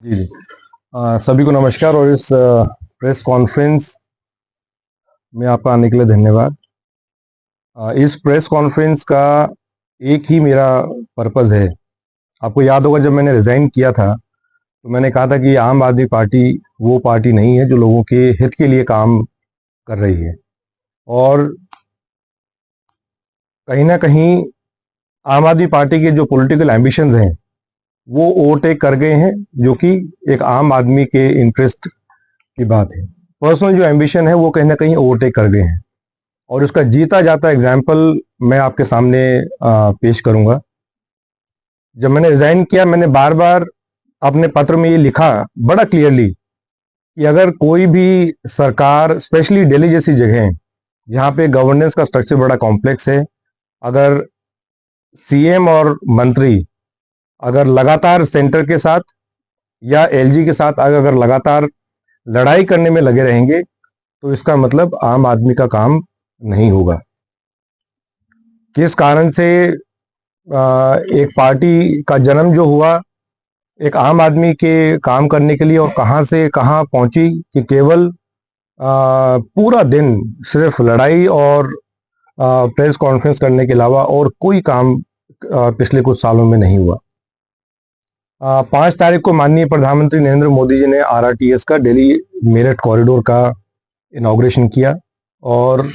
जी, जी। सभी को नमस्कार और इस प्रेस कॉन्फ्रेंस में आपका आने के लिए धन्यवाद। इस प्रेस कॉन्फ्रेंस का एक ही मेरा पर्पज़ है। आपको याद होगा जब मैंने रिज़ाइन किया था, तो मैंने कहा था कि आम आदमी पार्टी वो पार्टी नहीं है जो लोगों के हित के लिए काम कर रही है। और कहीं न कहीं आम आदमी पार्टी के जो पॉलिटिकल एम्बिशंस हैं, वो ओवरटेक कर गए हैं, जो कि एक आम आदमी के इंटरेस्ट की बात है। पर्सनल जो एम्बिशन है, वो कहीं न कहीं ओवरटेक कर गए हैं। और उसका जीता जाता एग्जाम्पल मैं आपके सामने पेश करूंगा। जब मैंने रिजाइन किया, मैंने बार बार अपने पत्र में ये लिखा बड़ा क्लियरली कि अगर कोई भी सरकार, स्पेशली दिल्ली जैसी जगह है जहाँ पे गवर्नेंस का स्ट्रक्चर बड़ा कॉम्प्लेक्स है, अगर सीएम और मंत्री अगर लगातार सेंटर के साथ या एलजी के साथ अगर लगातार लड़ाई करने में लगे रहेंगे, तो इसका मतलब आम आदमी का काम नहीं होगा। किस कारण से एक पार्टी का जन्म जो हुआ एक आम आदमी के काम करने के लिए, और कहां से कहां पहुंची कि केवल पूरा दिन सिर्फ लड़ाई और प्रेस कॉन्फ्रेंस करने के अलावा और कोई काम पिछले कुछ सालों में नहीं हुआ। 5 तारीख को माननीय प्रधानमंत्री नरेंद्र मोदी जी ने आरआरटीएस का दिल्ली मेरठ कॉरिडोर का इनॉग्रेशन किया। और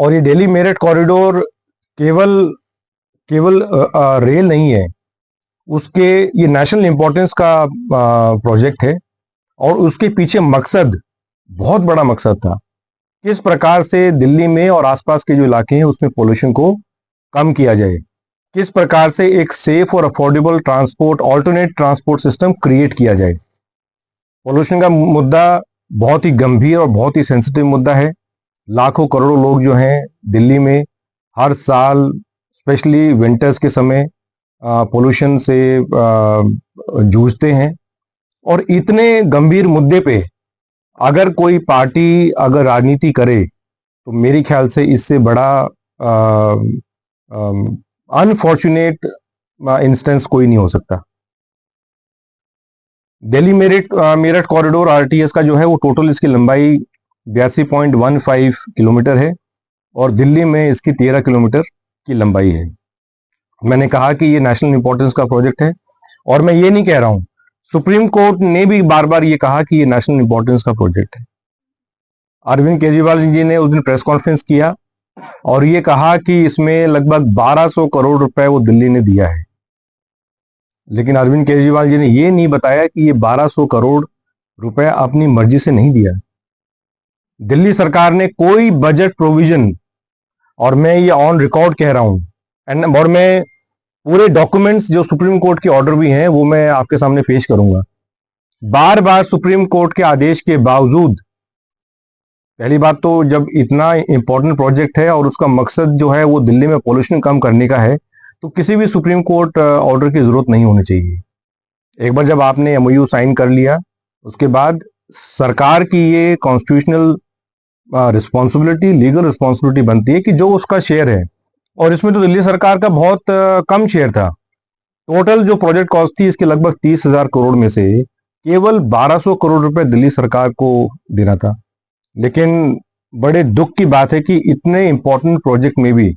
ये दिल्ली मेरठ कॉरिडोर केवल केवल रेल नहीं है, उसके ये नेशनल इंपॉर्टेंस का प्रोजेक्ट है। और उसके पीछे मकसद, बहुत बड़ा मकसद था, किस प्रकार से दिल्ली में और आसपास के जो इलाके हैं उसमें पोल्यूशन को कम किया जाए, किस प्रकार से एक सेफ और affordable transport, alternate transport system create किया जाए। पोल्यूशन का मुद्दा बहुत ही गंभीर और बहुत ही सेंसिटिव मुद्दा है। लाखों करोड़ों लोग जो हैं दिल्ली में हर साल, स्पेशली विंटर्स के समय, पोल्यूशन से जूझते हैं। और इतने गंभीर मुद्दे पे अगर कोई पार्टी अगर राजनीति करे, तो मेरे ख्याल से इससे बड़ा अनफॉर्चुनेट इंस्टेंस कोई नहीं हो सकता। दिल्ली मेरठ मेरठ कॉरिडोर आरटीएस का जो है वो टोटल इसकी लंबाई 82.15 किलोमीटर है और दिल्ली में इसकी 13 किलोमीटर की लंबाई है। मैंने कहा कि ये नेशनल इंपॉर्टेंस का प्रोजेक्ट है, और मैं ये नहीं कह रहा हूं, सुप्रीम कोर्ट ने भी बार बार ये कहा कि ये नेशनल इंपॉर्टेंस का प्रोजेक्ट है। अरविंद केजरीवाल जी ने उस दिन प्रेस कॉन्फ्रेंस किया और ये कहा कि इसमें लगभग 1200 करोड़ रुपए वो दिल्ली ने दिया है। लेकिन अरविंद केजरीवाल जी ने ये नहीं बताया कि ये 1200 करोड़ रुपए अपनी मर्जी से नहीं दिया। दिल्ली सरकार ने कोई बजट प्रोविजन, और मैं ये ऑन रिकॉर्ड कह रहा हूं, और मैं पूरे डॉक्यूमेंट्स जो सुप्रीम कोर्ट के ऑर्डर भी हैं वो मैं आपके सामने पेश करूंगा। बार बार सुप्रीम कोर्ट के आदेश के बावजूद, पहली बात तो जब इतना इंपॉर्टेंट प्रोजेक्ट है और उसका मकसद जो है वो दिल्ली में पोल्यूशन कम करने का है, तो किसी भी सुप्रीम कोर्ट ऑर्डर की जरूरत नहीं होनी चाहिए। एक बार जब आपने एमओयू साइन कर लिया, उसके बाद सरकार की ये कॉन्स्टिट्यूशनल रिस्पॉन्सिबिलिटी, लीगल रिस्पॉन्सिबिलिटी बनती है कि जो उसका शेयर है, और इसमें तो दिल्ली सरकार का बहुत कम शेयर था। टोटल जो प्रोजेक्ट कॉस्ट थी इसके लगभग 30,000 करोड़ में से केवल 1200 करोड़ रुपए दिल्ली सरकार को देना था। लेकिन बड़े दुख की बात है कि इतने इंपॉर्टेंट प्रोजेक्ट में भी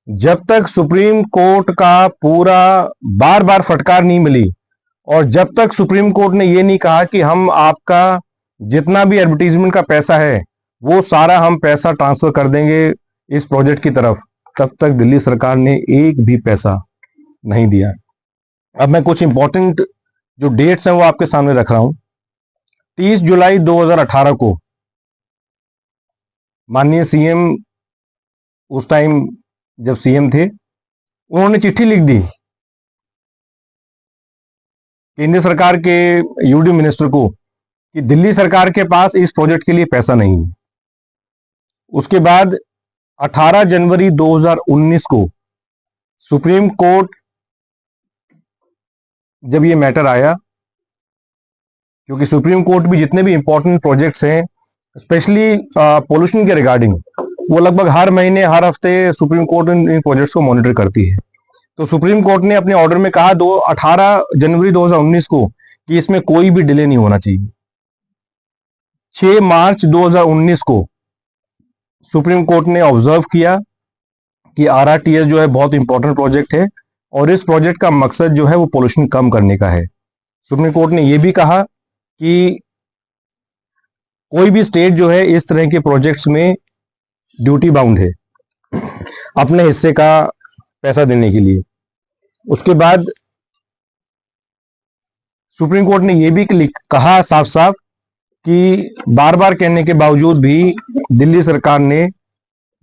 जब तक सुप्रीम कोर्ट का पूरा बार बार फटकार नहीं मिली, और जब तक सुप्रीम कोर्ट ने ये नहीं कहा कि हम आपका जितना भी एडवर्टीजमेंट का पैसा है वो सारा हम पैसा ट्रांसफर कर देंगे इस प्रोजेक्ट की तरफ, तब तक दिल्ली सरकार ने एक भी पैसा नहीं दिया। अब मैं कुछ इंपॉर्टेंट जो डेट्स हैं वो आपके सामने रख रहा हूं। 30 जुलाई 2018 को माननीय सीएम, उस टाइम जब सीएम थे, उन्होंने चिट्ठी लिख दी केंद्र सरकार के यूडी मिनिस्टर को कि दिल्ली सरकार के पास इस प्रोजेक्ट के लिए पैसा नहीं है। उसके बाद 18 जनवरी 2019 को सुप्रीम कोर्ट जब ये मैटर आया, क्योंकि सुप्रीम कोर्ट भी जितने भी इंपॉर्टेंट प्रोजेक्ट्स हैं, स्पेशली पोल्यूशन के रिगार्डिंग, वो लगभग हर महीने हर हफ्ते सुप्रीम कोर्ट इन प्रोजेक्ट्स को मॉनिटर करती है। तो सुप्रीम कोर्ट ने अपने ऑर्डर में कहा 18 जनवरी 2019 को कि इसमें कोई भी डिले नहीं होना चाहिए। 6 मार्च 2019 को सुप्रीम कोर्ट ने ऑब्जर्व किया कि आरआरटीएस जो है बहुत इंपॉर्टेंट प्रोजेक्ट है और इस प्रोजेक्ट का मकसद जो है वो पोल्यूशन कम करने का है। सुप्रीम कोर्ट ने यह भी कहा कि कोई भी स्टेट जो है इस तरह के प्रोजेक्ट्स में ड्यूटी बाउंड है अपने हिस्से का पैसा देने के लिए। उसके बाद सुप्रीम कोर्ट ने यह भी कहा साफ साफ कि बार बार कहने के बावजूद भी दिल्ली सरकार ने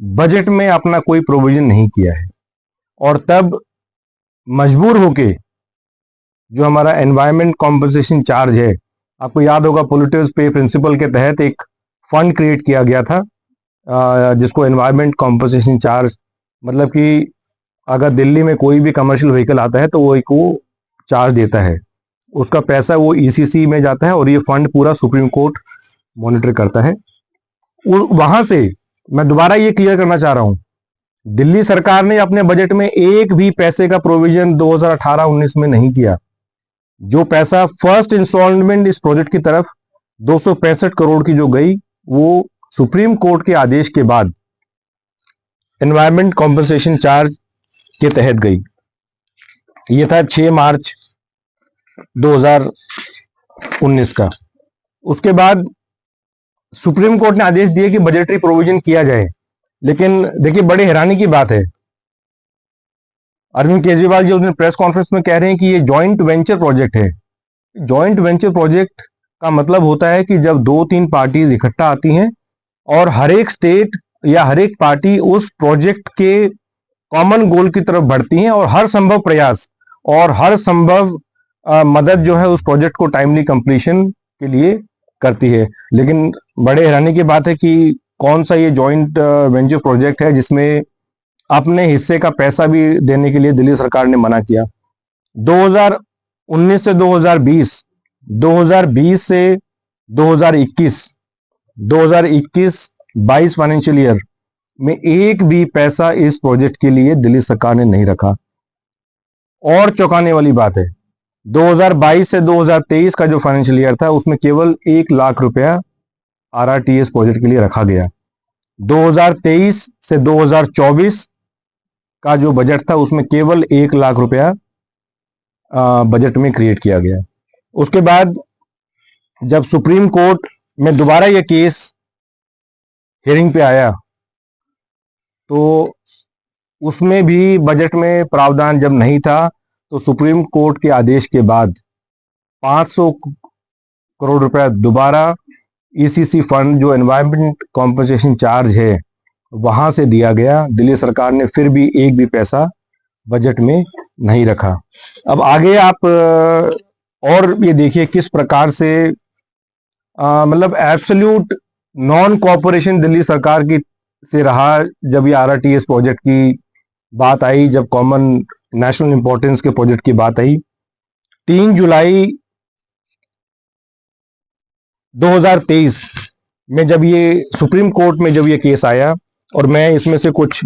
बजट में अपना कोई प्रोविजन नहीं किया है और तब मजबूर होके जो हमारा एनवायरमेंट कॉम्पनसेशन चार्ज है, आपको याद होगा पोल्यूटर्स पे प्रिंसिपल के तहत एक फंड क्रिएट किया गया था जिसको एनवायरमेंट कॉम्पनसेशन चार्ज, मतलब कि अगर दिल्ली में कोई भी कमर्शियल व्हीकल आता है तो वो एक चार्ज देता है, उसका पैसा वो ईसीसी में जाता है और ये फंड पूरा सुप्रीम कोर्ट मॉनिटर करता है। वहां से मैं दोबारा ये क्लियर करना चाह रहा हूं, दिल्ली सरकार ने अपने बजट में एक भी पैसे का प्रोविजन 2018-19 में नहीं किया। जो पैसा फर्स्ट इंस्टॉलमेंट इस प्रोजेक्ट की तरफ 265 करोड़ की जो गई वो सुप्रीम कोर्ट के आदेश के बाद एनवायरमेंट कॉम्पनसेशन चार्ज के तहत गई। ये था 6 मार्च 2019 का। उसके बाद सुप्रीम कोर्ट ने आदेश दिए कि बजटरी प्रोविजन किया जाए, लेकिन देखिए बड़े हैरानी की बात है, अरविंद केजरीवाल जी उस दिन प्रेस कॉन्फ्रेंस में कह रहे हैं कि ये जॉइंट वेंचर प्रोजेक्ट है। जॉइंट वेंचर प्रोजेक्ट का मतलब होता है कि जब 2-3 पार्टीज इकट्ठा आती हैं और हर एक स्टेट या हर एक पार्टी उस प्रोजेक्ट के कॉमन गोल की तरफ बढ़ती हैं और हर संभव प्रयास और हर संभव मदद जो है उस प्रोजेक्ट को टाइमली कंप्लीशन के लिए करती है। लेकिन बड़े हैरानी की बात है कि कौन सा ये जॉइंट वेंचर प्रोजेक्ट है जिसमें अपने हिस्से का पैसा भी देने के लिए दिल्ली सरकार ने मना किया। 2019 से 2020, 2020 से 2021, 2021-22 फाइनेंशियल ईयर में एक भी पैसा इस प्रोजेक्ट के लिए दिल्ली सरकार ने नहीं रखा। और चौंकाने वाली बात है, 2022 से 2023 का जो फाइनेंशियल ईयर था उसमें केवल 1 लाख रुपया आरआरटीएस प्रोजेक्ट के लिए रखा गया। 2023 से 2024 का जो बजट था उसमें केवल 1 लाख रुपया बजट में क्रिएट किया गया। उसके बाद जब सुप्रीम कोर्ट में दोबारा यह केस हियरिंग पे आया तो उसमें भी बजट में प्रावधान जब नहीं था तो सुप्रीम कोर्ट के आदेश के बाद 500 करोड़ रुपया दोबारा ईसीसी फंड जो एनवायरमेंट कॉम्पनसेशन चार्ज है वहां से दिया गया। दिल्ली सरकार ने फिर भी एक भी पैसा बजट में नहीं रखा। अब आगे आप और ये देखिए किस प्रकार से मतलब एब्सोल्यूट नॉन कोऑपरेशन दिल्ली सरकार की से रहा जब ये आरआरटीएस प्रोजेक्ट की बात आई, जब कॉमन नेशनल इंपॉर्टेंस के प्रोजेक्ट की बात आई। 3 जुलाई 2023 में जब ये सुप्रीम कोर्ट में जब ये केस आया, और मैं इसमें से कुछ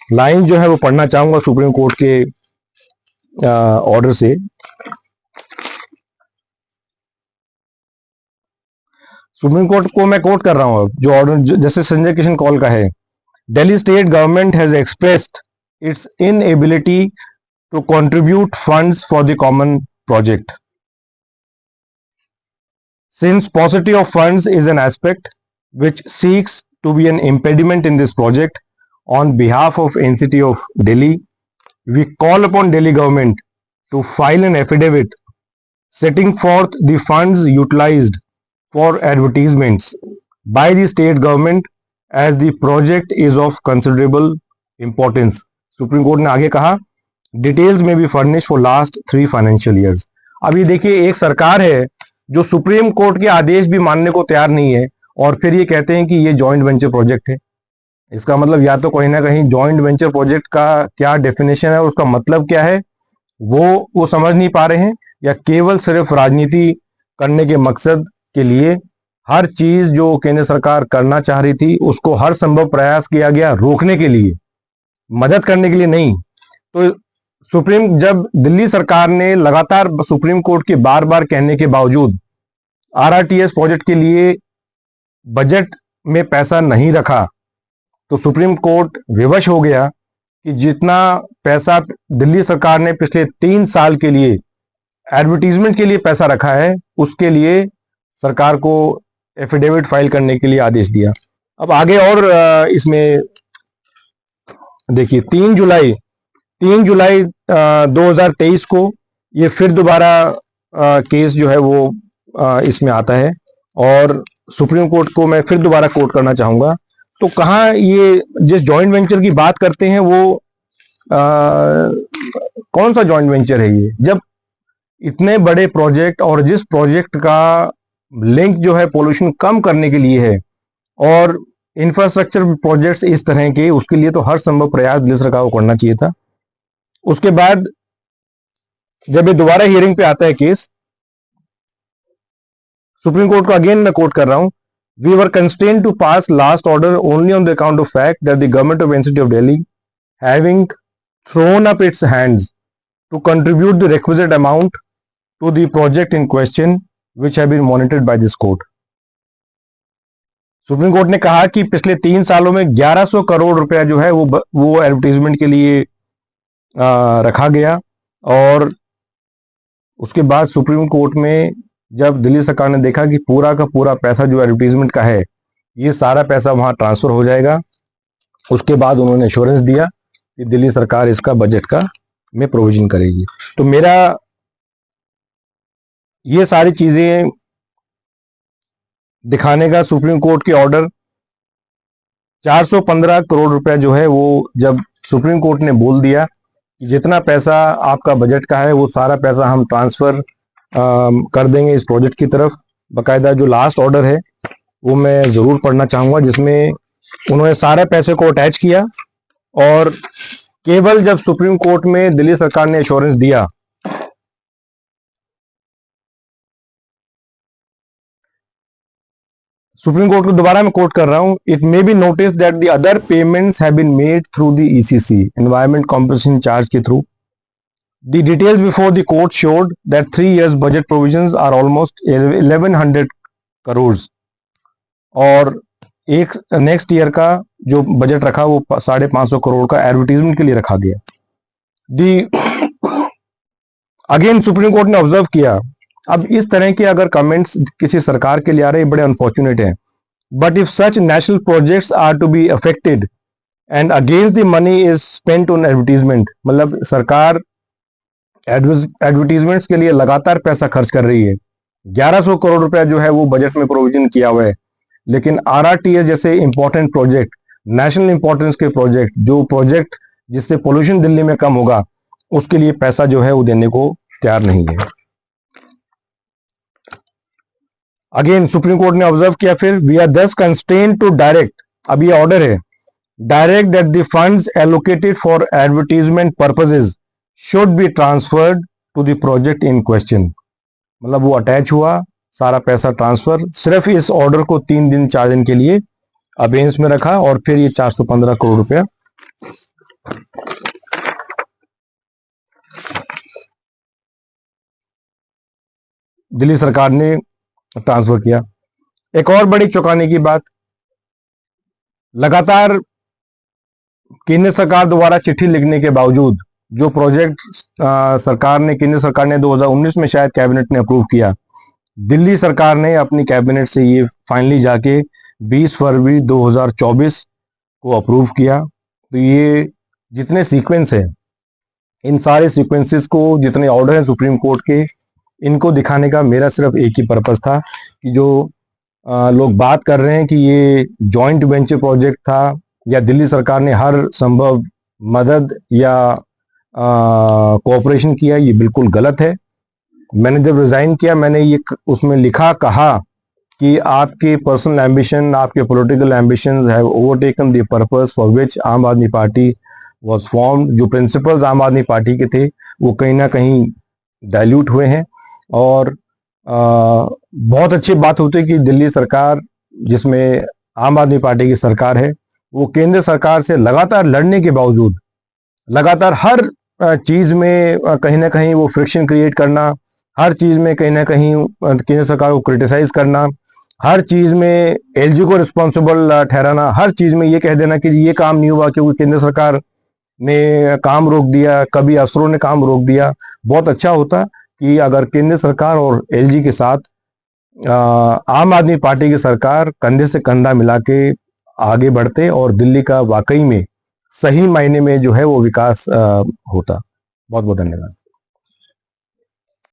लाइन जो है वो पढ़ना चाहूंगा सुप्रीम कोर्ट के ऑर्डर से। सुप्रीम कोर्ट को मैं कोट कर रहा हूं, जो ऑर्डर जैसे संजय किशन कौल का है, Delhi state government has expressed its inability to contribute funds for the common project since paucity of funds is an aspect which seeks to be an impediment in this project. On behalf of NCT of Delhi, we call upon Delhi government to file an affidavit setting forth the funds utilized for advertisements by the state government as the project is of considerable importance. Supreme court ने आगे कहा, details में भी furnish for last 3 financial years. अब ये देखिए, एक सरकार है जो सुप्रीम कोर्ट के आदेश भी मानने को तैयार नहीं है और फिर ये कहते हैं कि ये जॉइंट वेंचर प्रोजेक्ट है। इसका मतलब या तो कहीं ना कहीं जॉइंट वेंचर प्रोजेक्ट का क्या डेफिनेशन है, उसका मतलब क्या है, वो समझ नहीं पा रहे हैं, या केवल सिर्फ राजनीति करने के मकसद के लिए हर चीज जो केंद्र सरकार करना चाह रही थी उसको हर संभव प्रयास किया गया रोकने के लिए, मदद करने के लिए नहीं। तो जब दिल्ली सरकार ने लगातार सुप्रीम कोर्ट के बार बार कहने के बावजूद आरआरटीएस प्रोजेक्ट के लिए बजट में पैसा नहीं रखा, तो सुप्रीम कोर्ट विवश हो गया कि जितना पैसा दिल्ली सरकार ने पिछले 3 साल के लिए एडवर्टीजमेंट के लिए पैसा रखा है, उसके लिए सरकार को एफिडेविट फाइल करने के लिए आदेश दिया। अब आगे और इसमें देखिए 3 जुलाई 2023 को ये फिर दोबारा केस जो है वो इसमें आता है और सुप्रीम कोर्ट को मैं फिर दोबारा कोट करना चाहूंगा। तो कहाँ ये जिस जॉइंट वेंचर की बात करते हैं वो कौन सा जॉइंट वेंचर है ये, जब इतने बड़े प्रोजेक्ट और जिस प्रोजेक्ट का लिंक जो है पोल्यूशन कम करने के लिए है और इंफ्रास्ट्रक्चर प्रोजेक्ट्स इस तरह के, उसके लिए तो हर संभव प्रयास दिल्ली सरकार को करना चाहिए था। उसके बाद जब ये दोबारा हियरिंग पे आता है केस, सुप्रीम कोर्ट को अगेन मैं कोट कर रहा हूं, we were constrained to pass last order only on the account of fact that the government of NCT of Delhi having thrown up its hands to contribute the requisite amount to the project in question which have been monitored by this court. Supreme court ने कहा कि पिछले 3 सालों में 1100 करोड़ रुपया जो है वो एडवर्टीजमेंट के लिए रखा गया और उसके बाद सुप्रीम कोर्ट में जब दिल्ली सरकार ने देखा कि पूरा का पूरा पैसा जो एडवर्टीजमेंट का है ये सारा पैसा वहां ट्रांसफर हो जाएगा, उसके बाद उन्होंने एश्योरेंस दिया कि दिल्ली सरकार इसका बजट का में प्रोविजन करेगी। तो मेरा ये सारी चीजें दिखाने का सुप्रीम कोर्ट के ऑर्डर 415 करोड़ रुपया जो है वो जब सुप्रीम कोर्ट ने बोल दिया कि जितना पैसा आपका बजट का है वो सारा पैसा हम ट्रांसफर कर देंगे इस प्रोजेक्ट की तरफ। बाकायदा जो लास्ट ऑर्डर है वो मैं जरूर पढ़ना चाहूंगा, जिसमें उन्होंने सारे पैसे को अटैच किया और केवल जब सुप्रीम कोर्ट में दिल्ली सरकार ने एश्योरेंस दिया, सुप्रीम कोर्ट को दोबारा मैं कोट कर रहा हूं, it may be noticed that the other payments have been made through the ECC environment compensation charge के through. The details before the court showed that 3 years budget provisions are almost 1100 crore और एक next year का जो budget रखा वो 550 करोड़ का advertisement के लिए रखा गया। अगेन सुप्रीम कोर्ट ने ऑब्जर्व किया, अब इस तरह के अगर कमेंट्स किसी सरकार के लिए आ रहे बड़े अनफॉर्चुनेट हैं, but if such national projects are to be affected and against the money is spent on advertisement, मतलब सरकार एडवर्टीजमेंट्स के लिए लगातार पैसा खर्च कर रही है, 1100 करोड़ रुपया जो है वो बजट में प्रोविजन किया हुआ है, लेकिन आरआरटीएस जैसे इंपॉर्टेंट प्रोजेक्ट, नेशनल इंपॉर्टेंस के प्रोजेक्ट, जो प्रोजेक्ट जिससे पोल्यूशन दिल्ली में कम होगा, उसके लिए पैसा जो है वो देने को तैयार नहीं है। अगेन सुप्रीम कोर्ट ने ऑब्जर्व किया, फिर वी आर दस कंस्ट्रेन्ड टू डायरेक्ट, अब ये ऑर्डर है, direct that the funds allocated for advertisement purposes should be transferred to the project in question. मतलब वो अटैच हुआ, सारा पैसा ट्रांसफर, सिर्फ इस ऑर्डर को 3 दिन 4 दिन के लिए अबेंस में रखा और फिर ये 415 करोड़ रुपया दिल्ली सरकार ने ट्रांसफर किया। एक और बड़ी चौंकाने की बात, लगातार केंद्र सरकार द्वारा चिट्ठी लिखने के बावजूद जो प्रोजेक्ट केंद्र सरकार ने 2019 में शायद कैबिनेट ने अप्रूव किया, दिल्ली सरकार ने अपनी कैबिनेट से ये फाइनली जाके 20 फरवरी 2024 को अप्रूव किया। तो ये जितने सीक्वेंस हैं, इन सारे सीक्वेंसेस को, जितने ऑर्डर हैं सुप्रीम कोर्ट के, इनको दिखाने का मेरा सिर्फ एक ही पर्पस था कि जो लोग बात कर रहे हैं कि ये जॉइंट वेंचर प्रोजेक्ट था या दिल्ली सरकार ने हर संभव मदद या कोऑपरेशन किया, ये बिल्कुल गलत है। मैंने जब रिजाइन किया, मैंने ये उसमें लिखा, कहा कि आपके पर्सनल एम्बिशन, आपके political ambitions have overtaken the purpose for which आम आदमी पार्टी वाज फॉर्म्ड। जो प्रिंसिपल्स आम आदमी पार्टी के थे वो कहीं ना कहीं डाइल्यूट हुए हैं और बहुत अच्छी बात होती है कि दिल्ली सरकार, जिसमें आम आदमी पार्टी की सरकार है, वो केंद्र सरकार से लगातार लड़ने के बावजूद, लगातार हर चीज़ में कहीं ना कहीं वो फ्रिक्शन क्रिएट करना, हर चीज़ में कहीं ना कहीं केंद्र सरकार को क्रिटिसाइज करना, हर चीज़ में एलजी को रिस्पॉन्सिबल ठहराना, हर चीज़ में ये कह देना कि ये काम नहीं हुआ क्योंकि केंद्र सरकार ने काम रोक दिया, कभी अफसरों ने काम रोक दिया। बहुत अच्छा होता कि अगर केंद्र सरकार और एलजी के साथ आम आदमी पार्टी की सरकार कंधे से कंधा मिला के आगे बढ़ते और दिल्ली का वाकई में सही मायने में जो है वो विकास होता। बहुत बहुत धन्यवाद।